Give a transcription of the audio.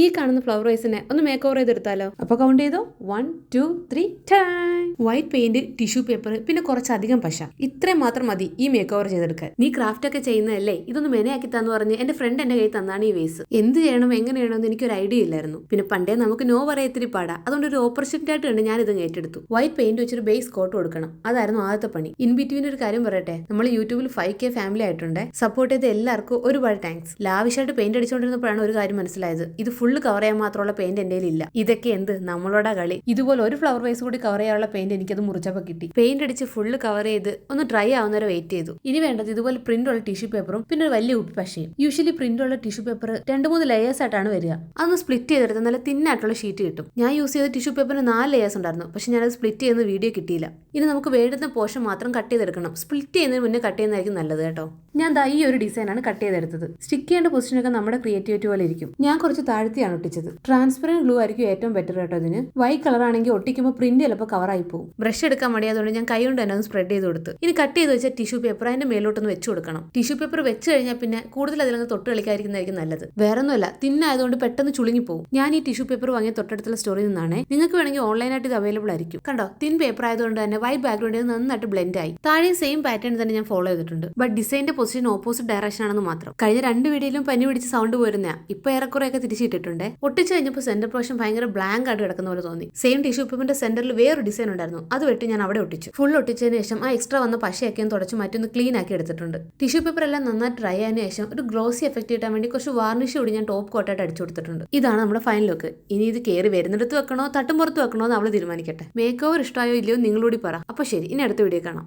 ഈ കാണുന്ന ഫ്ലവർ വൈസിനെ ഒന്ന് മേക്ക് ഓവർ ചെയ്തെടുത്താലോ? അപ്പൊ കൗണ്ട് ചെയ്തോ, 1 2 3 time. White paint, tissue paper, പിന്നെ കുറച്ചധികം പശ, ഇത്രയും മാത്രം മതി ഈ മേക്ക് ഓവർ ചെയ്തെടുക്കാൻ. നീ ക്രാഫ്റ്റ് ഒക്കെ ചെയ്യുന്നതല്ലേ, ഇതൊന്ന് മെനയാക്കി തന്നു പറഞ്ഞ് എന്റെ ഫ്രണ്ട് എന്റെ കയ്യിൽ തന്നാണ് ഈ വേസ്. എന്ത് ചെയ്യണം എങ്ങനെ ചെയ്യണമെന്ന് എനിക്കൊരു ഐഡിയ ഇല്ലായിരുന്നു. പിന്നെ പണ്ടേ നമുക്ക് നോ പറയത്തിരി പാടാ, അതുകൊണ്ട് ഒരു ഓപ്പർച്യൂണിറ്റി ആയിട്ട് കണ്ട് ഞാൻ ഇത് ഏറ്റെടുത്തു. വൈറ്റ് പെയിന്റ് വെച്ചൊരു ബേസ് കോട്ട് കൊടുക്കണം, അതായിരുന്നു ആദ്യത്തെ പണി. ഇൻ ബിറ്റ്വീൻ ഒരു കാര്യം പറയട്ടെ, നമ്മൾ യൂട്യൂബിൽ 5K ഫാമിലി ആയിട്ടുണ്ട്. സപ്പോർട്ട് ചെയ്ത എല്ലാവർക്കും ഒരുപാട് താങ്ക്സ്. ലാവിഷായിട്ട് പെയിന്റ് അടിച്ചുകൊണ്ടിരുന്നപ്പോഴാണ് ഒരു കാര്യം മനസ്സിലായത്, ഇത് ഫുള്ള് കവർ ചെയ്യാൻ മാത്രമുള്ള പെയിന്റ് എന്റെ ഇല്ല. ഇതൊക്കെ എന്ത് നമ്മളോടാ കളി. ഇതുപോലെ ഒരു ഫ്ലവർ വൈസ് കൂടി കവർ ചെയ്യാനുള്ള പെയിന്റ് എനിക്കത് മുറിച്ചപ്പോൾ കിട്ടി. പെയിന്റ് അടിച്ച് ഫുള്ള് കവർ ചെയ്ത് ഒന്ന് ഡ്രൈ ആവുന്നവരെ വെയിറ്റ് ചെയ്തു. ഇനി വേണ്ടത് ഇതുപോലെ പ്രിന്റ് ഉള്ള ടിഷ്യൂ പേപ്പറും പിന്നെ ഒരു വലിയ ഉപ്പ് പശയും. യൂഷ്വലി പ്രിന്റ് ഉള്ള ടിഷ്യൂ പേപ്പർ 2-3 ലെയേഴ്സ് ആയിട്ടാണ് വരിക. അതൊന്ന് സ്പ്ലിറ്റ് ചെയ്തെടുത്ത് നല്ല തിന്നായിട്ടുള്ള ഷീറ്റ് കിട്ടും. ഞാൻ യൂസ് ചെയ്ത ടിഷ്യൂ പേപ്പറിന് 4 ലെയേഴ്സ് ഉണ്ടായിരുന്നു, പക്ഷെ ഞാനത് സ്പ്ലിറ്റ് ചെയ്യുന്ന വീഡിയോ കിട്ടിയില്ല. ഇനി നമുക്ക് വേണ്ടുന്ന പോർഷൻ മാത്രം കട്ട് ചെയ്തെടുക്കണം. സ്പ്ലിറ്റ് ചെയ്യുന്നതിന് മുന്നേ കട്ട് ചെയ്യുന്നതായിരിക്കും നല്ലത് കേട്ടോ. ഞാൻ ഈ ഒരു ഡിസൈനാണ് കട്ട് ചെയ്തെടുത്തത്. സ്റ്റിക്ക് ചെയ്യേണ്ട പൊസിഷനൊക്കെ നമ്മുടെ ക്രിയേറ്റിവിറ്റി പോലെ ഇരിക്കും. ഞാൻ കുറച്ച് താഴ്ത്തിയാണ് ഒട്ടിച്ചത്. ട്രാൻസ്പെറന്റ് ഗ്ലൂ ആയിരിക്കും ഏറ്റവും ബെറ്റർ കേട്ടോ ഇതിന്. വൈറ്റ് കളർ ആണെങ്കിൽ ഒട്ടിക്കുമ്പോൾ പ്രിന്റ് ചിലപ്പോൾ കവറായി പോകും. ബ്രഷ് എടുക്കാൻ മടിയായതുകൊണ്ട് ഞാൻ കൈ കൊണ്ട് തന്നെ ഒന്ന് സ്പ്രെഡ് ചെയ്ത് കൊടുത്തു. ഇനി കട്ട് ചെയ്ത് വെച്ച ടിഷ്യൂ പേപ്പർ അതിന്റെ മേലോട്ടൊന്ന് വെച്ച് കൊടുക്കണം. ടിഷ്യൂ പേപ്പർ വെച്ച് കഴിഞ്ഞാൽ പിന്നെ കൂടുതൽ അതിലൊന്ന് തൊട്ട് കളിക്കാതിരിക്കുന്നതായിരിക്കും നല്ലത്. വേറൊന്നുമല്ല, തിന്നായതുകൊണ്ട് പെട്ടെന്ന് ചുളുങ്ങി പോകും. ഞാൻ ഈ ടിഷ്യൂ പേപ്പർ വാങ്ങിയ തൊട്ടടുത്തുള്ള സ്റ്റോറിൽ നിന്നാണ്. നിങ്ങൾക്ക് വേണമെങ്കിൽ ഓൺലൈനായിട്ട് ഇത് അവൈലബിൾ ആയിരിക്കും. കണ്ടോ, തിൻ പേപ്പർ ആയതുകൊണ്ട് തന്നെ വൈറ്റ് ബാക്ക്ഗ്രൗണ്ടിൽ നന്നായിട്ട് ബ്ലെൻഡ് ആയി. താഴെ സെയിം പാറ്റേൺ തന്നെ ഞാൻ ഫോളോ ചെയ്തിട്ടുണ്ട്. ബട്ട് ഡിസൈനിന്റെ പൊസിഷൻ ഓപ്പോസിറ്റ് ഡയറക്ഷൻ ആണെന്ന് മാത്രം. കഴിഞ്ഞ 2 വീഡിയോയിലും പനി പിടിച്ച് സൗണ്ട് പോരുന്ന ഇപ്പൊ ഏറെക്കുറെയൊക്കെ തിരിച്ചിട്ടിട്ടുണ്ട്. ഒട്ടിച്ച് കഴിഞ്ഞപ്പോൾ സെന്റർ പോർഷൻ ഭയങ്കര ബ്ലാങ്ക് ആയിട്ട് കിടക്കുന്ന പോലെ തോന്നി. സെയിം ടിഷ്യൂ പേപ്പറിന്റെ സെന്ററിൽ വേറൊരു ഡിസൈൻ ഉണ്ടായിരുന്നു, അത് വെട്ടി ഞാൻ അവിടെ ഒട്ടിച്ചു. ഫുൾ ഒട്ടിച്ചതിന് ശേഷം ആ എക്സ്ട്രാ വന്ന പശയൊക്കെ തുടച്ച് മറ്റൊന്ന് ക്ലീൻ ആക്കി എടുത്തിട്ടുണ്ട്. ടിഷ്യൂ പേപ്പർ എല്ലാം നന്നായി ഡ്രൈ ആയതിനു ശേഷം ഒരു ഗ്ലോസി എഫക്ട് കിട്ടാൻ വേണ്ടി കുറച്ച് വാർണിഷ് കൂടി ഞാൻ ടോപ്പ് കോട്ടായിട്ട് അടിച്ചു കൊടുത്തിട്ടുണ്ട്. ഇതാണ് നമ്മുടെ ഫൈനൽ ലുക്ക്. ഇനി ഇത് കയറി വരുന്നിടത്ത് വെക്കണോ തട്ടും പുറത്ത് വെക്കണോ എന്ന് അവള് തീരുമാനിക്കട്ടെ. മേക്ക് ഓവർ ഇഷ്ടമായോ ഇല്ലയോ നിങ്ങളൂടി പറ. അപ്പൊ ശരി, ഇനി അടുത്ത വീഡിയോ കാണാം.